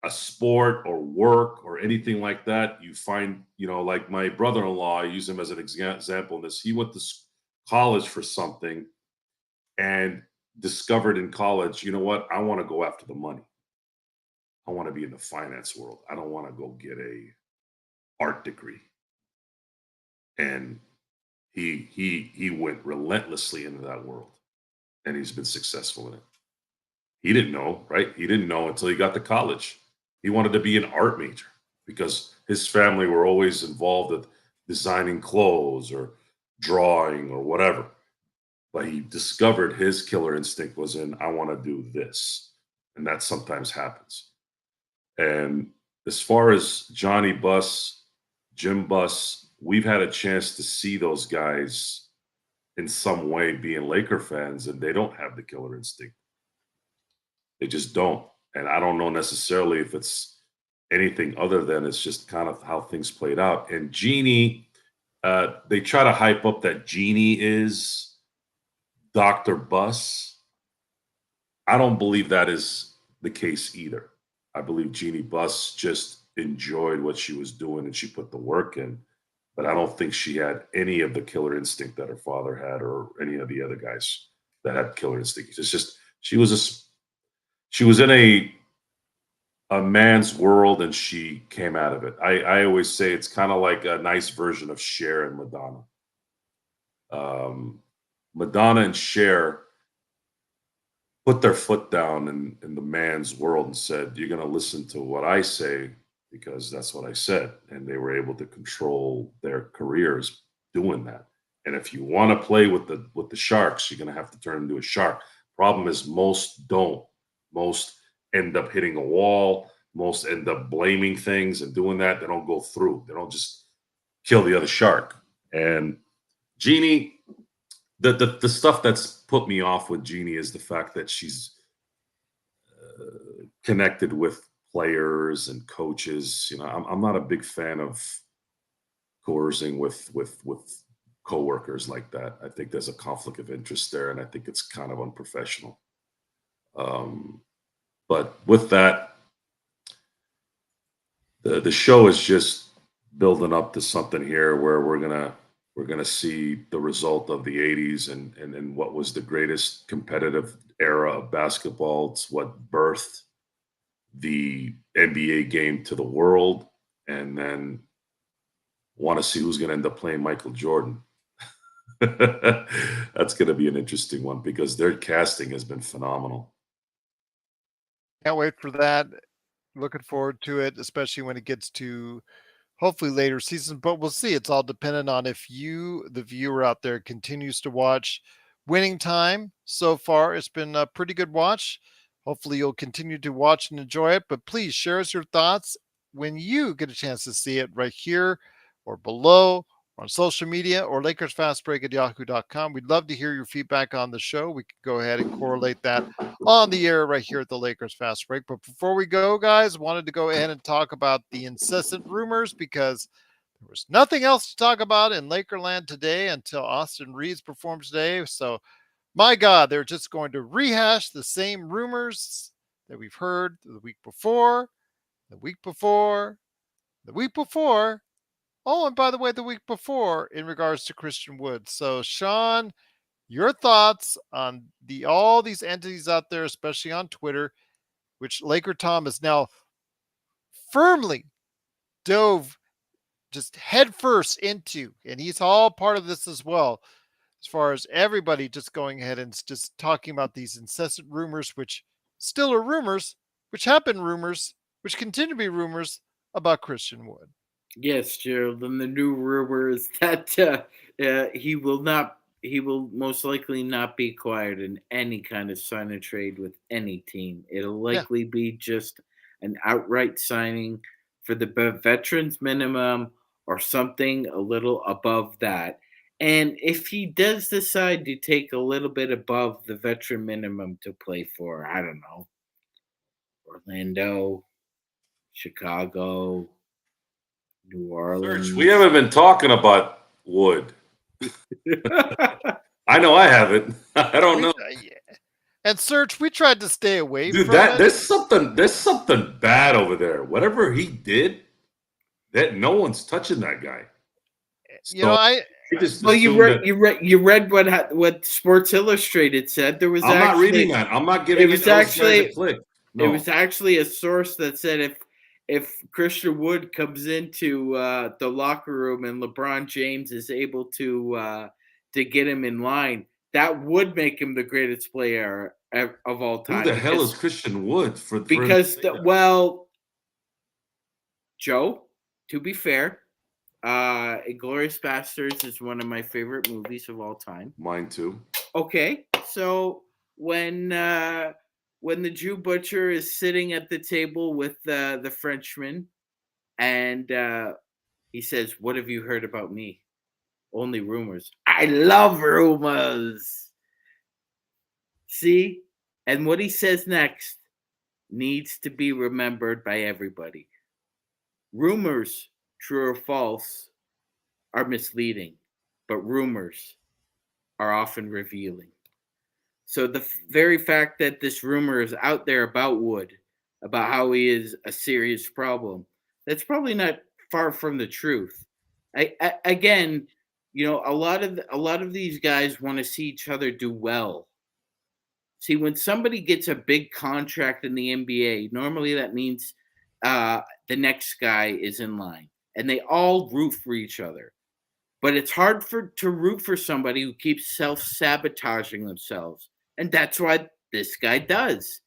a sport or work or anything like that. You find, like my brother-in-law, I use him as an example in this. He went to college for something and discovered in college, you know what? I want to go after the money. I want to be in the finance world. I don't want to go get a art degree. And he went relentlessly into that world, and he's been successful in it. He didn't know, right? He didn't know until he got to college. He wanted to be an art major because his family were always involved with designing clothes or drawing or whatever. But he discovered his killer instinct was in, I want to do this. And that sometimes happens. And as far as Johnny Buss, Jim Buss, we've had a chance to see those guys in some way being Laker fans, and they don't have the killer instinct. They just don't. And I don't know necessarily if it's anything other than it's just kind of how things played out. And Jeannie, they try to hype up that Jeannie is Dr. Buss. I don't believe that is the case either. I believe Jeannie Buss just enjoyed what she was doing and she put the work in. But I don't think she had any of the killer instinct that her father had, or any of the other guys that had killer instinct. It's just she was in a man's world and she came out of it. I always say it's kind of like a nice version of Cher and Madonna. Madonna and Cher put their foot down in the man's world and said, "You're going to listen to what I say because that's what I said." And they were able to control their careers doing that. And if you want to play with the sharks, you're going to have to turn into a shark. Problem is, most don't. Most end up hitting a wall. Most end up blaming things and doing that. They don't go through. They don't just kill the other shark. And Jeannie, the stuff that's put me off with Jeannie is the fact that she's connected with players and coaches. You know, I'm not a big fan of coercing with coworkers like that. I think there's a conflict of interest there, and I think it's kind of unprofessional. But with that, the show is just building up to something here where we're gonna see the result of the 80s and what was the greatest competitive era of basketball. It's what birthed the NBA game to the world, and then want to see who's going to end up playing Michael Jordan. That's going to be an interesting one because their casting has been phenomenal. Can't wait for that. Looking forward to it, especially when it gets to hopefully later seasons, but we'll see. It's all dependent on if you, the viewer out there, continues to watch. Winning Time so far, it's been a pretty good watch. Hopefully you'll continue to watch and enjoy it, but please share us your thoughts when you get a chance to see it right here or below, or on social media, or LakersFastBreak@yahoo.com. We'd love to hear your feedback on the show. We could go ahead and correlate that on the air right here at the Lakers Fast Break. But before we go, guys, wanted to go ahead and talk about the incessant rumors because there was nothing else to talk about in Lakerland today until Austin Reaves performed today. So, my God, they're just going to rehash the same rumors that we've heard the week before, the week before, the week before. Oh, and by the way, the week before in regards to Christian Wood. So, Sean, your thoughts on all these entities out there, especially on Twitter, which Laker Tom is now firmly dove just headfirst into, and he's all part of this as well. As far as everybody just going ahead and just talking about these incessant rumors, which still are rumors, which have been rumors, which continue to be rumors about Christian Wood. Yes, Gerald, and the new rumor is that he will most likely not be acquired in any kind of sign and trade with any team. It'll likely be just an outright signing for the veterans minimum or something a little above that. And if he does decide to take a little bit above the veteran minimum to play for, I don't know, Orlando, Chicago, New Orleans. Serge, we haven't been talking about Wood. I know I haven't. I don't know. And Serge, we tried to stay away Dude, from it. there's something bad over there. Whatever he did, that no one's touching that guy. You read what Sports Illustrated said. There was I'm not reading that. I'm not giving it a click. No. It was actually a source that said if Christian Wood comes into the locker room and LeBron James is able to get him in line, that would make him the greatest player of all time. Who the hell is Christian Wood? Joe, to be fair, Inglourious Basterds is one of my favorite movies of all time. Mine too. Okay, so when the Jew butcher is sitting at the table with the Frenchman, and he says, "What have you heard about me?" "Only rumors." "I love rumors." See? And what he says next needs to be remembered by everybody. Rumors, true or false, are misleading, but rumors are often revealing. So the very fact that this rumor is out there about Wood about how he is a serious problem. That's probably not far from the truth. Again, a lot of these guys want to see each other do well. See, when somebody gets a big contract in the NBA, normally that means the next guy is in line, and they all root for each other. But it's hard to root for somebody who keeps self-sabotaging themselves, and that's what this guy does.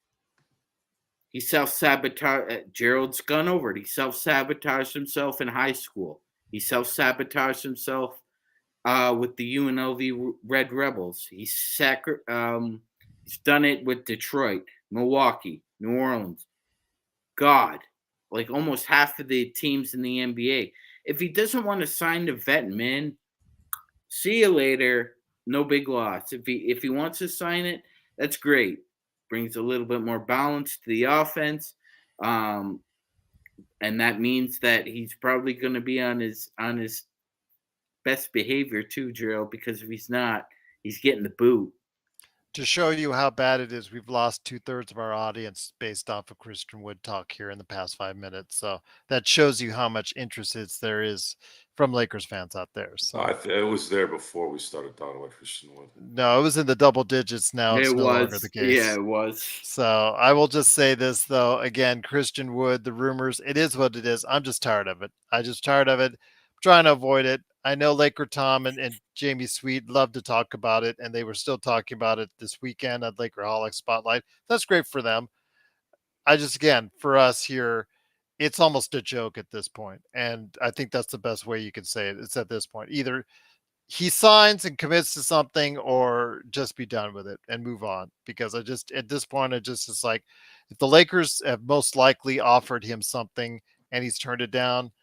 He self-sabotaged. Gerald's gone over it. He self-sabotaged himself in high school. He self-sabotaged himself with the UNLV Red Rebels. He's done it with Detroit, Milwaukee, New Orleans. God, like almost half of the teams in the NBA. If he doesn't want to sign the vet min, see you later. No big loss. If he wants to sign it, that's great. Brings a little bit more balance to the offense, and that means that he's probably going to be on his best behavior too, Gerald. Because if he's not, he's getting the boot. To show you how bad it is, we've lost 2/3 of our audience based off of Christian Wood talk here in the past 5 minutes. So that shows you how much interest there is from Lakers fans out there. So it was there before we started talking about Christian Wood. No, it was in the double digits. Now it's no longer the case. Yeah, it was. So I will just say this though. Again, Christian Wood, the rumors, it is what it is. I'm just tired of it. I'm trying to avoid it. I know Laker Tom and Jamie Sweet love to talk about it, and they were still talking about it this weekend at Lakerholic Spotlight. That's great for them. Again, for us here, it's almost a joke at this point. And I think that's the best way you can say it. It's at this point. Either he signs and commits to something or just be done with it and move on. Because at this point, it's like, if the Lakers have most likely offered him something and he's turned it down,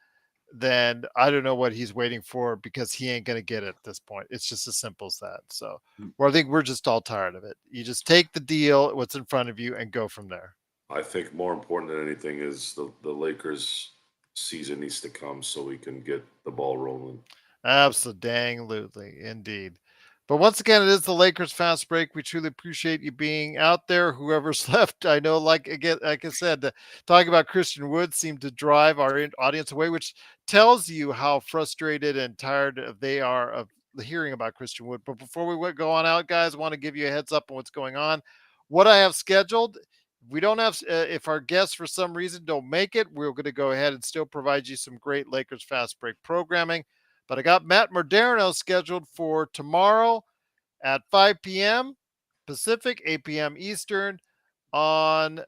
then I don't know what he's waiting for, because he ain't going to get it at this point. It's just as simple as that. So, I think we're just all tired of it. You just take the deal, what's in front of you, and go from there. I think more important than anything is the Lakers season needs to come so we can get the ball rolling. Absolutely, indeed. But once again, it is the Lakers Fast Break. We truly appreciate you being out there, whoever's left. I know, like I said, talking about Christian Wood seemed to drive our audience away, which tells you how frustrated and tired they are of hearing about Christian Wood. But before we go on out, guys, I want to give you a heads up on what's going on. What I have scheduled, we don't have, if our guests for some reason don't make it, we're going to go ahead and still provide you some great Lakers Fast Break programming. But I got Matt Moderno scheduled for tomorrow at 5 p.m. Pacific, 8 p.m. Eastern. On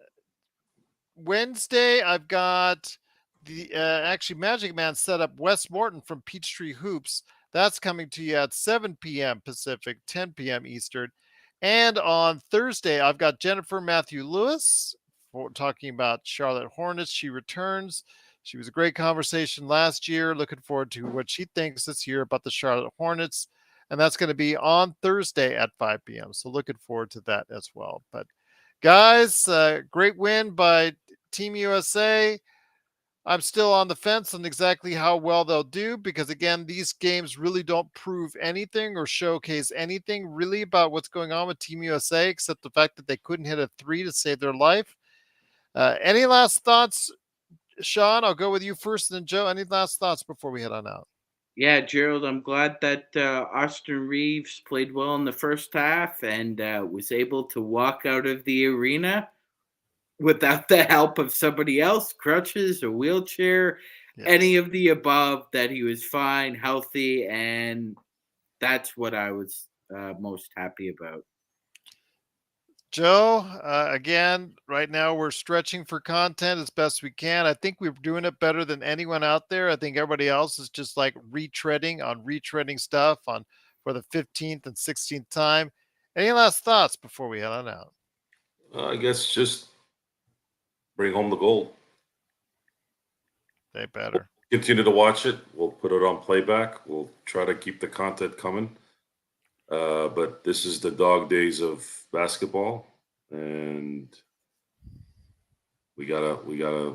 Wednesday, I've got the actually Magic Man set up Wes Morton from Peachtree Hoops. That's coming to you at 7 p.m. Pacific, 10 p.m. Eastern. And on Thursday, I've got Jennifer Matthew Lewis talking about Charlotte Hornets. She returns. She was a great conversation last year. Looking forward to what she thinks this year about the Charlotte Hornets. And that's going to be on Thursday at 5 p.m. So looking forward to that as well. But guys, great win by Team USA. I'm still on the fence on exactly how well they'll do, because again, these games really don't prove anything or showcase anything really about what's going on with Team USA, except the fact that they couldn't hit a three to save their life. Any last thoughts, Sean? I'll go with you first, and then Joe. Any last thoughts before we head on out? Yeah, Gerald, I'm glad that Austin Reaves played well in the first half and was able to walk out of the arena without the help of somebody else, crutches, a wheelchair, any of the above, that he was fine, healthy, and that's what I was most happy about. Joe, again, right now we're stretching for content as best we can. I think we're doing it better than anyone out there. I think everybody else is just like retreading stuff for the 15th and 16th time. Any last thoughts before we head on out? I guess just bring home the gold. They better. We'll continue to watch it. We'll put it on playback. We'll try to keep the content coming. But this is the dog days of basketball, and we gotta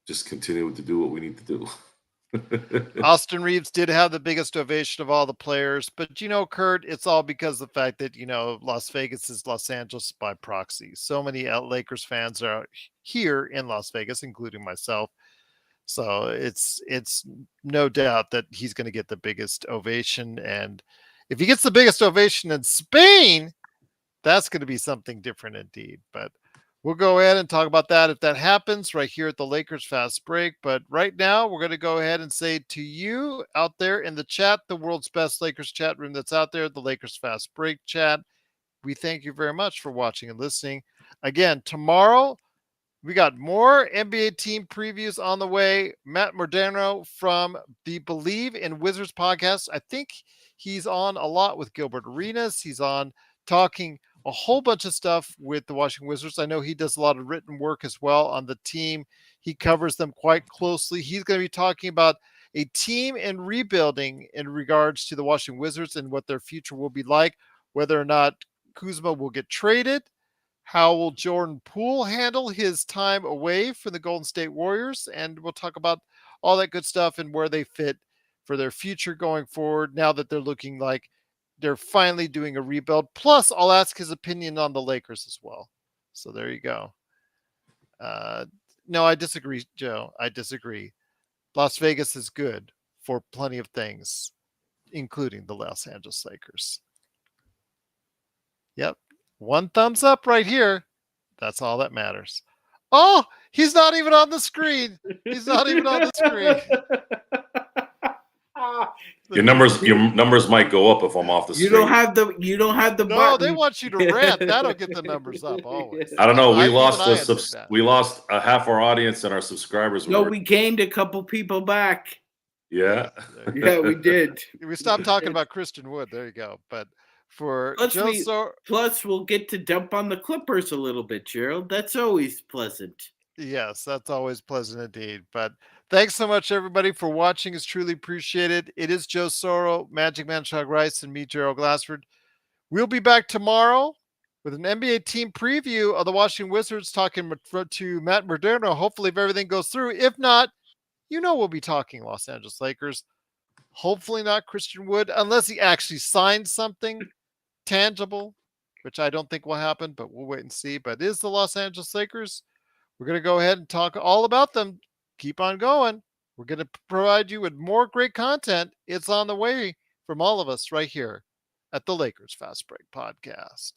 just continue to do what we need to do. Austin Reaves did have the biggest ovation of all the players, but Kurt, it's all because of the fact that Las Vegas is Los Angeles by proxy. So many Lakers fans are here in Las Vegas, including myself. So it's no doubt that he's going to get the biggest ovation, and if he gets the biggest ovation in Spain, that's going to be something different indeed. But we'll go ahead and talk about that if that happens right here at the Lakers Fast Break. But right now, we're going to go ahead and say to you out there in the chat, the world's best Lakers chat room that's out there, the Lakers Fast Break chat, we thank you very much for watching and listening. Again, tomorrow, we got more NBA team previews on the way. Matt Modano from the Believe in Wizards podcast. I think he's on a lot with Gilbert Arenas. He's on talking a whole bunch of stuff with the Washington Wizards. I know he does a lot of written work as well on the team. He covers them quite closely. He's going to be talking about a team in rebuilding in regards to the Washington Wizards and what their future will be like, whether or not Kuzma will get traded. How will Jordan Poole handle his time away from the Golden State Warriors? And we'll talk about all that good stuff and where they fit for their future going forward now that they're looking like they're finally doing a rebuild. Plus, I'll ask his opinion on the Lakers as well. So there you go. No, I disagree, Joe. I disagree. Las Vegas is good for plenty of things, including the Los Angeles Lakers. Yep. One thumbs up right here. That's all that matters. Oh, he's not even on the screen. He's not even on the screen. Your numbers might go up if I'm off the screen. You don't have the no, button. They want you to rant. That'll get the numbers up always. I don't know. We lost a half our audience and our subscribers. No, we gained a couple people back. Yeah. Yeah, we did. We stopped talking about Christian Wood. There you go. But for plus we'll get to dump on the Clippers a little bit, Gerald. That's always pleasant. Yes, that's always pleasant indeed. But thanks so much, everybody, for watching. It's truly appreciated. It is Joe Soro, Magic Man Shug Rice, and me, Gerald Glassford. We'll be back tomorrow with an NBA team preview of the Washington Wizards, talking to Matt Modano. Hopefully, if everything goes through. If not, we'll be talking Los Angeles Lakers. Hopefully not Christian Wood, unless he actually signs something tangible, which I don't think will happen, but we'll wait and see. But it is the Los Angeles Lakers. We're going to go ahead and talk all about them. Keep on going. We're going to provide you with more great content. It's on the way from all of us right here at the Lakers Fast Break Podcast.